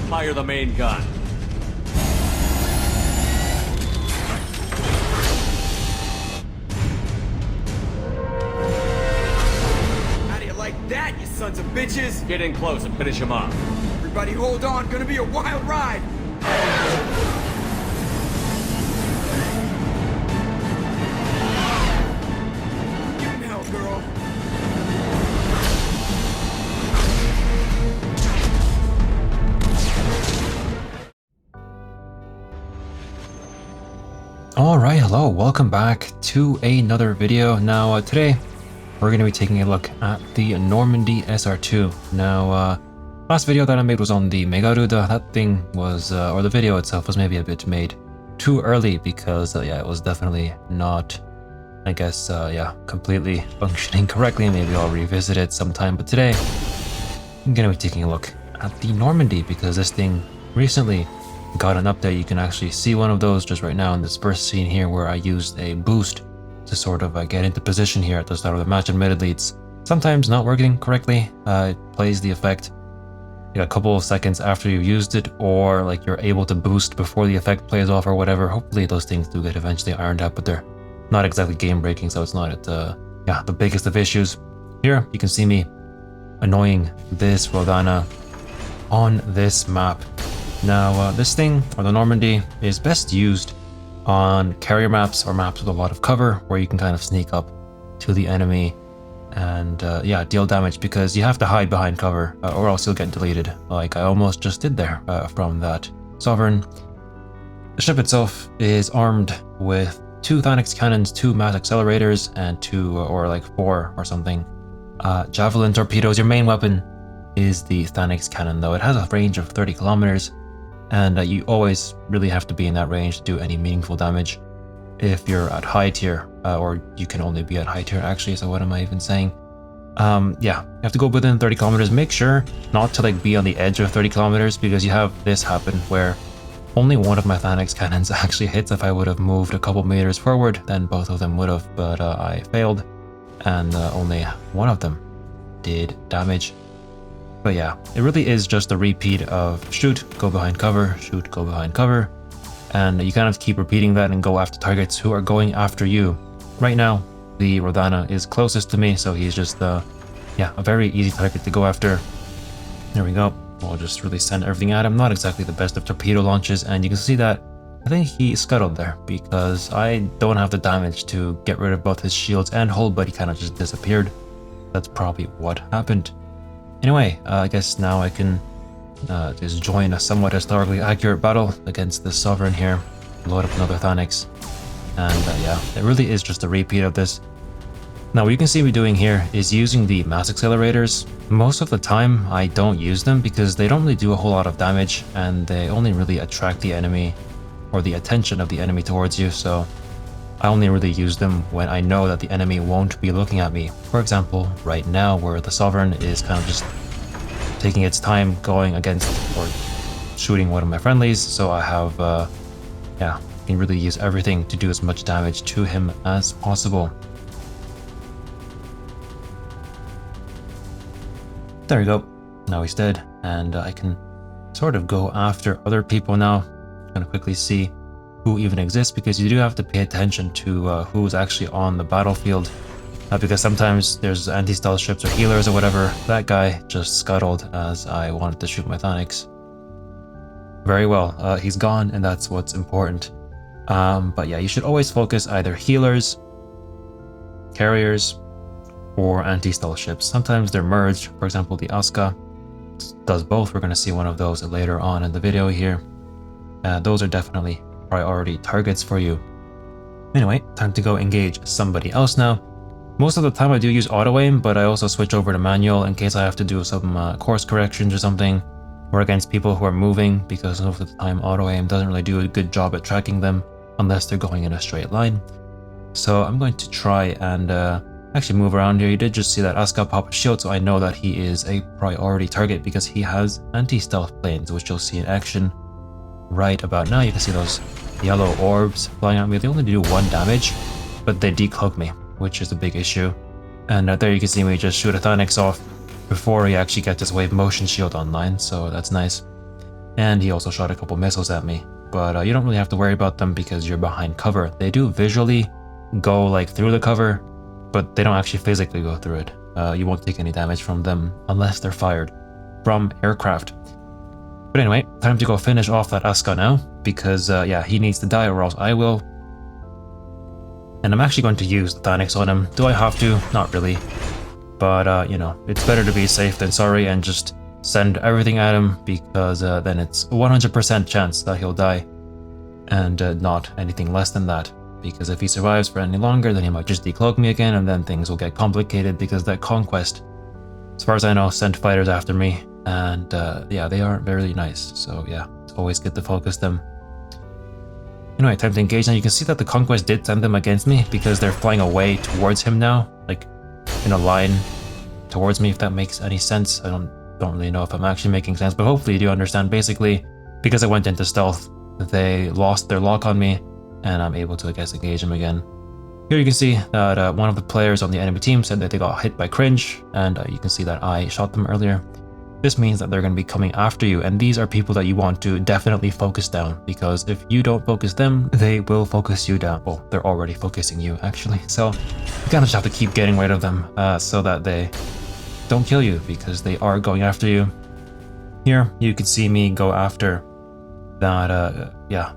Fire the main gun. How do you like that, you sons of bitches? Get in close and finish him off. Everybody hold on, gonna be a wild ride. Give him hell, girl. Alright, hello, welcome back to another video. Now, today we're going to be taking a look at the Normandy SR2. Now, last video that I made was on the Megaruda. That thing was, or the video itself was maybe a bit made too early because, yeah, it was definitely not, I guess, yeah, completely functioning correctly. Maybe I'll revisit it sometime, but today I'm going to be taking a look at the Normandy because this thing recently got an update. You can actually see one of those just right now in this first scene here where I used a boost to sort of get into position here at the start of the match. Admittedly, it's sometimes not working correctly. It plays the effect a couple of seconds after you've used it, or like you're able to boost before the effect plays off or whatever. Hopefully those things do get eventually ironed out, but they're not exactly game breaking, so it's not at yeah, the biggest of issues. Here you can see me annoying this Rodana on this map. Now, this thing, or the Normandy, is best used on carrier maps or maps with a lot of cover where you can kind of sneak up to the enemy and, yeah, deal damage because you have to hide behind cover or else you'll get deleted, like I almost just did there from that Sovereign. The ship itself is armed with 2 Thanix cannons, 2 mass accelerators, and 2, or like 4 or something, javelin torpedoes. Your main weapon is the Thanix cannon, though. It has a range of 30 kilometers. And you always really have to be in that range to do any meaningful damage if you're at high tier, or you can only be at high tier actually, so what am I even saying? Yeah, you have to go within 30 kilometers. Make sure not to like be on the edge of 30 kilometers because you have this happen where only one of my Thanix cannons actually hits. If I would have moved a couple meters forward, then both of them would have, but I failed, and only one of them did damage. But yeah, it really is just a repeat of shoot, go behind cover, shoot, go behind cover. And you kind of keep repeating that and go after targets who are going after you. Right now, the Rodana is closest to me, so he's just, yeah, a very easy target to go after. There we go. We'll just really send everything at him. Not exactly the best of torpedo launches, and you can see that I think he scuttled there because I don't have the damage to get rid of both his shields and hull, but he kind of just disappeared. That's probably what happened. Anyway, I guess now I can just join a somewhat historically accurate battle against this Sovereign here. Load up another Thanix. And yeah, it really is just a repeat of this. Now what you can see me doing here is using the mass accelerators. Most of the time I don't use them because they don't really do a whole lot of damage and they only really attract the enemy or the attention of the enemy towards you, so I only really use them when I know that the enemy won't be looking at me. For example, right now where the Sovereign is kind of just taking its time going against or shooting one of my friendlies, so I have, yeah, can really use everything to do as much damage to him as possible. There we go. Now he's dead, and I can sort of go after other people now. I'm gonna quickly see who even exists because you do have to pay attention to who's actually on the battlefield because sometimes there's anti-stealth ships or healers or whatever. That guy just scuttled as I wanted to shoot my Thanix. Very well, he's gone and that's what's important. But yeah, you should always focus either healers, carriers, or anti-stealth ships. Sometimes they're merged. For example, the Asuka does both. We're going to see one of those later on in the video here. Those are definitely priority targets for you. Anyway, time to go engage somebody else now. Most of the time I do use auto aim, but I also switch over to manual in case I have to do some course corrections or something, or against people who are moving, because most of the time auto aim doesn't really do a good job at tracking them unless they're going in a straight line. So I'm going to try and actually move around here. You did just see that Asuka pop a shield, so I know that he is a priority target because he has anti-stealth planes, which you'll see in action right about now. You can see those yellow orbs flying at me. They only do 1 damage, but they decloak me, which is a big issue. And there you can see me just shoot a Thanix off before he actually gets his wave motion shield online, so that's nice. And he also shot a couple missiles at me. But you don't really have to worry about them because you're behind cover. They do visually go like through the cover, but they don't actually physically go through it. You won't take any damage from them unless they're fired from aircraft. But anyway, time to go finish off that Asuka now, because yeah, he needs to die or else I will. And I'm actually going to use the Thanix on him. Do I have to? Not really. But you know, it's better to be safe than sorry and just send everything at him, because then it's a 100% chance that he'll die, and not anything less than that. Because if he survives for any longer, then he might just decloak me again, and then things will get complicated, because that conquest, as far as I know, sent fighters after me, and yeah, they aren't very nice. So yeah, it's always good to focus them. Anyway, time to engage. Now you can see that the conquest did send them against me, because they're flying away towards him now, like in a line towards me, if that makes any sense. I don't really know if I'm actually making sense, but hopefully you do understand. Basically, because I went into stealth, they lost their lock on me, and I'm able to, I guess, engage them again. Here you can see that one of the players on the enemy team said that they got hit by cringe, and you can see that I shot them earlier. This means that they're going to be coming after you, and these are people that you want to definitely focus down, because if you don't focus them, they will focus you down. Well, they're already focusing you, actually, so you kind of just have to keep getting rid of them so that they don't kill you, because they are going after you. Here, you can see me go after that, yeah,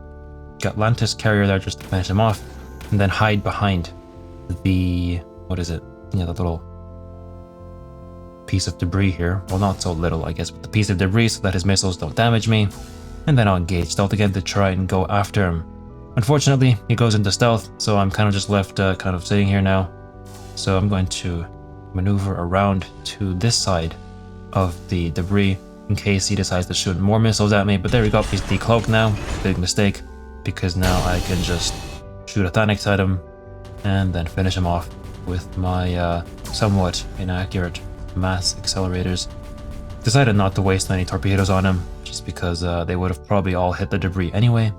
Atlantis carrier there just to finish him off, and then hide behind the, what is it? Yeah, the little piece of debris here. Well, not so little, I guess, but the piece of debris so that his missiles don't damage me. And then I'll engage stealth again to try and go after him. Unfortunately, he goes into stealth, so I'm kind of just left kind of sitting here now. So I'm going to maneuver around to this side of the debris in case he decides to shoot more missiles at me. But there we go, he's decloaked now. Big mistake, because now I can just shoot a Thanix at him and then finish him off with my somewhat inaccurate mass accelerators. Decided not to waste any torpedoes on him, just because they would have probably all hit the debris anyway.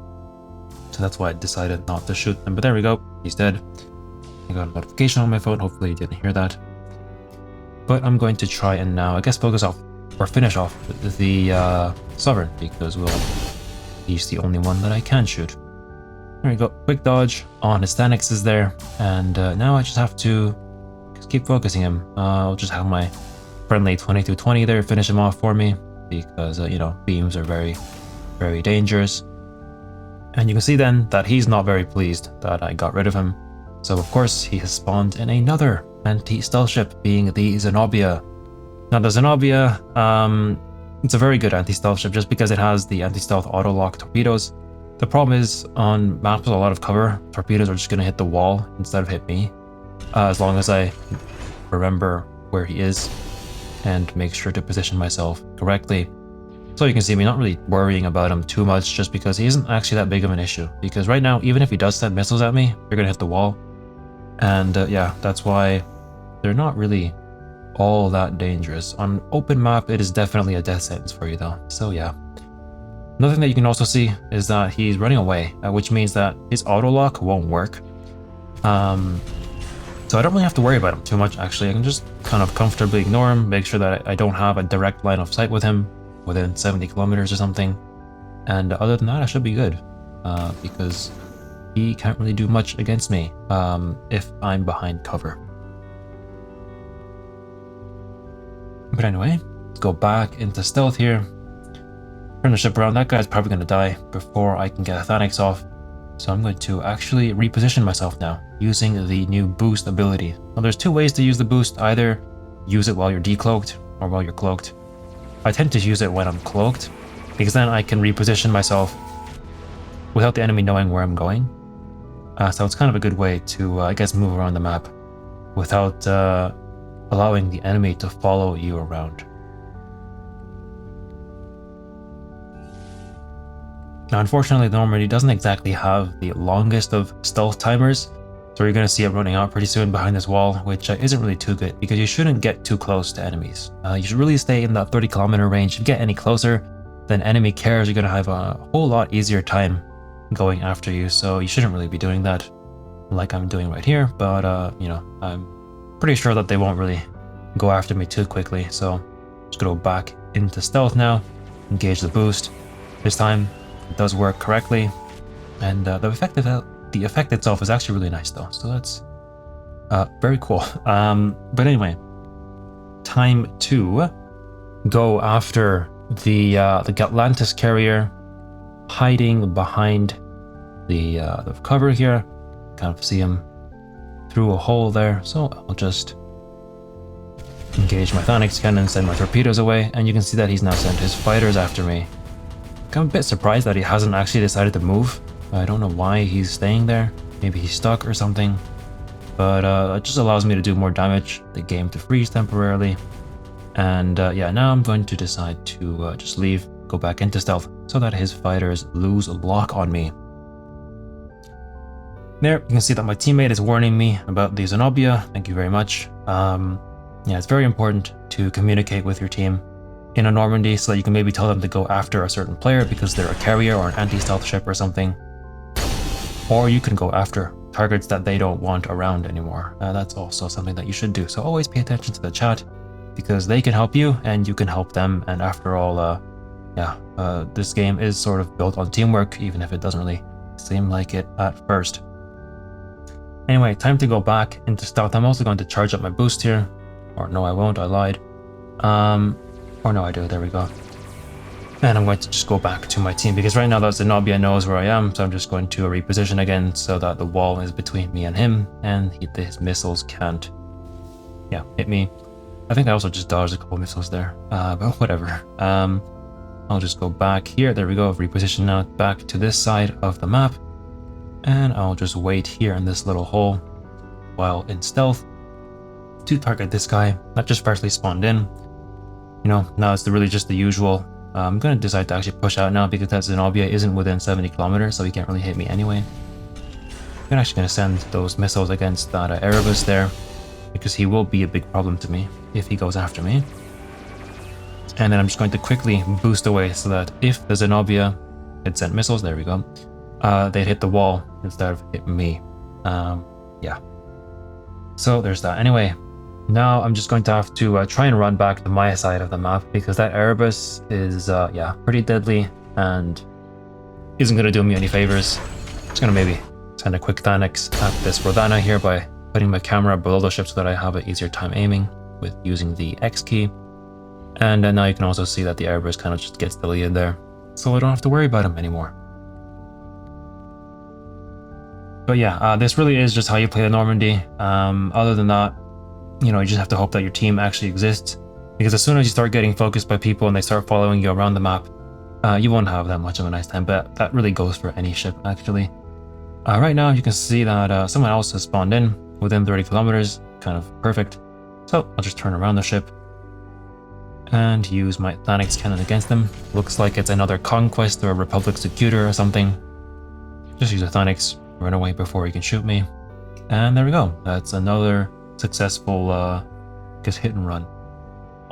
So that's why I decided not to shoot them. But there we go, he's dead. I got a notification on my phone, hopefully you didn't hear that. But I'm going to try and now, I guess, focus off, or finish off the Sovereign, because, well, he's the only one that I can shoot. There we go, quick dodge on his Thanix is there, and now I just have to keep focusing him. I'll just have my friendly 2220 there finish him off for me, because you know, beams are very, very dangerous. And you can see then that he's not very pleased that I got rid of him. So of course he has spawned in another anti-stealth ship, being the Zenobia. Now the Zenobia, it's a very good anti-stealth ship just because it has the anti-stealth auto-lock torpedoes. The problem is, on maps with a lot of cover, torpedoes are just going to hit the wall instead of hit me. As long as I remember where he is and make sure to position myself correctly. So you can see me not really worrying about him too much, just because he isn't actually that big of an issue. Because right now, even if he does send missiles at me, they're going to hit the wall. And yeah, that's why they're not really all that dangerous. On open map, it is definitely a death sentence for you though. So yeah. Another thing that you can also see is that he's running away, which means that his auto lock won't work. So I don't really have to worry about him too much, actually. I can just kind of comfortably ignore him, make sure that I don't have a direct line of sight with him within 70 kilometers or something. And other than that, I should be good, because he can't really do much against me if I'm behind cover. But anyway, let's go back into stealth here. Turn the ship around. That guy's probably going to die before I can get a Thanix off. So I'm going to actually reposition myself now, using the new boost ability. Now there's two ways to use the boost. Either use it while you're decloaked or while you're cloaked. I tend to use it when I'm cloaked, because then I can reposition myself without the enemy knowing where I'm going. So it's kind of a good way to, I guess, move around the map without allowing the enemy to follow you around. Now, unfortunately, the Normandy doesn't exactly have the longest of stealth timers, so you're going to see it running out pretty soon behind this wall, which isn't really too good, because you shouldn't get too close to enemies. You should really stay in that 30-kilometer range. If you get any closer, then enemy carriers are going to have a whole lot easier time going after you, so you shouldn't really be doing that like I'm doing right here, but you know, I'm pretty sure that they won't really go after me too quickly, so just go back into stealth now, engage the boost, This time, it does work correctly, and the effect itself is actually really nice though, so that's very cool. But anyway, time to go after the Gatlantis carrier, hiding behind the cover here. Kind of see him through a hole there, so I'll just engage my Thanax cannon, send my torpedoes away, and you can see that he's now sent his fighters after me. I'm a bit surprised that he hasn't actually decided to move. I don't know why he's staying there. Maybe he's stuck or something. But it just allows me to do more damage, the game to freeze temporarily. And yeah, now I'm going to decide to just leave, go back into stealth, so that his fighters lose a lock on me. There, you can see that my teammate is warning me about the Zenobia. Thank you very much. Yeah, it's very important to communicate with your team in a Normandy so that you can maybe tell them to go after a certain player because they're a carrier or an anti-stealth ship or something. Or you can go after targets that they don't want around anymore. That's also something that you should do. So always pay attention to the chat because they can help you and you can help them. And after all, this game is sort of built on teamwork, even if it doesn't really seem like it at first. Anyway, time to go back into stealth. I'm also going to charge up my boost here. Or no, I won't, I lied. Or no, I do, there we go. And I'm going to just go back to my team because right now that Zenobia knows where I am, so I'm just going to reposition again so that the wall is between me and him, and his missiles can't, hit me. I think I also just dodged a couple missiles there, but whatever. I'll just go back here, there we go, reposition now back to this side of the map. And I'll just wait here in this little hole while in stealth to target this guy that just freshly spawned in. You know, now it's really just the usual. I'm going to decide to actually push out now because that Zenobia isn't within 70 kilometers, so he can't really hit me anyway. I'm actually going to send those missiles against that Erebus there because he will be a big problem to me if he goes after me. And then I'm just going to quickly boost away so that if the Zenobia had sent missiles, there we go, they'd hit the wall instead of hit me. Yeah. So there's that. Anyway, now I'm just going to have to try and run back to my side of the map because that Erebus is, pretty deadly and isn't going to do me any favors. Just going to maybe send a quick Thanax at this Rodana here by putting my camera below the ship so that I have an easier time aiming with using the X key. And now you can also see that the Erebus kind of just gets deleted there, so I don't have to worry about him anymore. But yeah, this really is just how you play the Normandy. Other than that, you just have to hope that your team actually exists, because as soon as you start getting focused by people and they start following you around the map, you won't have that much of a nice time. But that really goes for any ship, actually. Right now, you can see that someone else has spawned in within 30 kilometers, kind of perfect. So I'll just turn around the ship and use my Thanax cannon against them. Looks like it's another Conquest or a Republic Secutor or something. Just use a Thanax, run away before he can shoot me. And there we go. That's another successful hit and run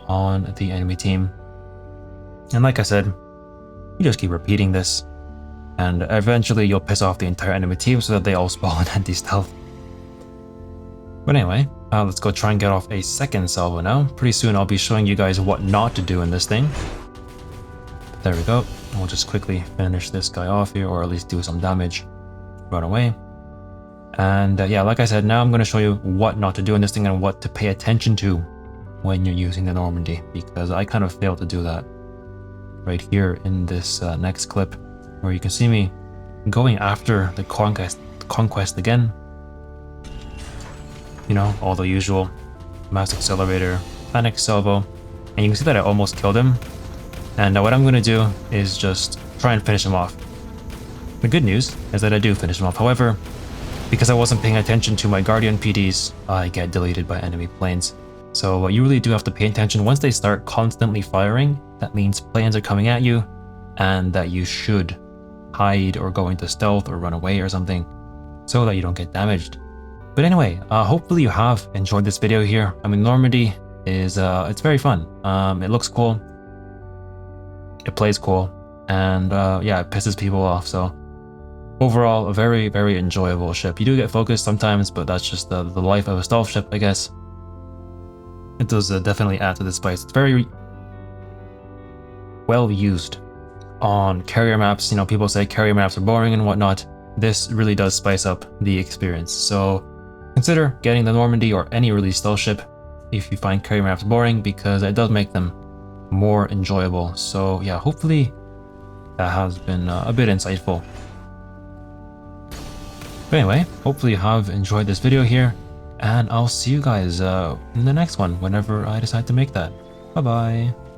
on the enemy team. And like I said, you just keep repeating this, and eventually you'll piss off the entire enemy team so that they all spawn anti-stealth. But anyway, let's go try and get off a second salvo now. Pretty soon I'll be showing you guys what not to do in this thing. There we go. We'll just quickly finish this guy off here, or at least do some damage. Run away. And yeah, like I said, now I'm going to show you what not to do in this thing and what to pay attention to when you're using the Normandy, because I kind of failed to do that right here in this next clip, where you can see me going after the Conquest again. You know, all the usual mass accelerator, Thanax salvo, and you can see that I almost killed him. And now what I'm going to do is just try and finish him off. The good news is that I do finish him off. However, because I wasn't paying attention to my Guardian PDs, I get deleted by enemy planes. So you really do have to pay attention. Once they start constantly firing, that means planes are coming at you, and that you should hide or go into stealth or run away or something so that you don't get damaged. But anyway, hopefully you have enjoyed this video here. I mean, Normandy is, it's very fun. It looks cool. It plays cool. And yeah, it pisses people off. So overall, a very, very enjoyable ship. You do get focused sometimes, but that's just the life of a stealth ship, I guess. It does definitely add to the spice. It's very well used on carrier maps. You know, people say carrier maps are boring and whatnot. This really does spice up the experience. So consider getting the Normandy or any release stealth ship if you find carrier maps boring, because it does make them more enjoyable. So yeah, hopefully that has been a bit insightful. But anyway, hopefully you have enjoyed this video here, and I'll see you guys in the next one whenever I decide to make that. Bye bye.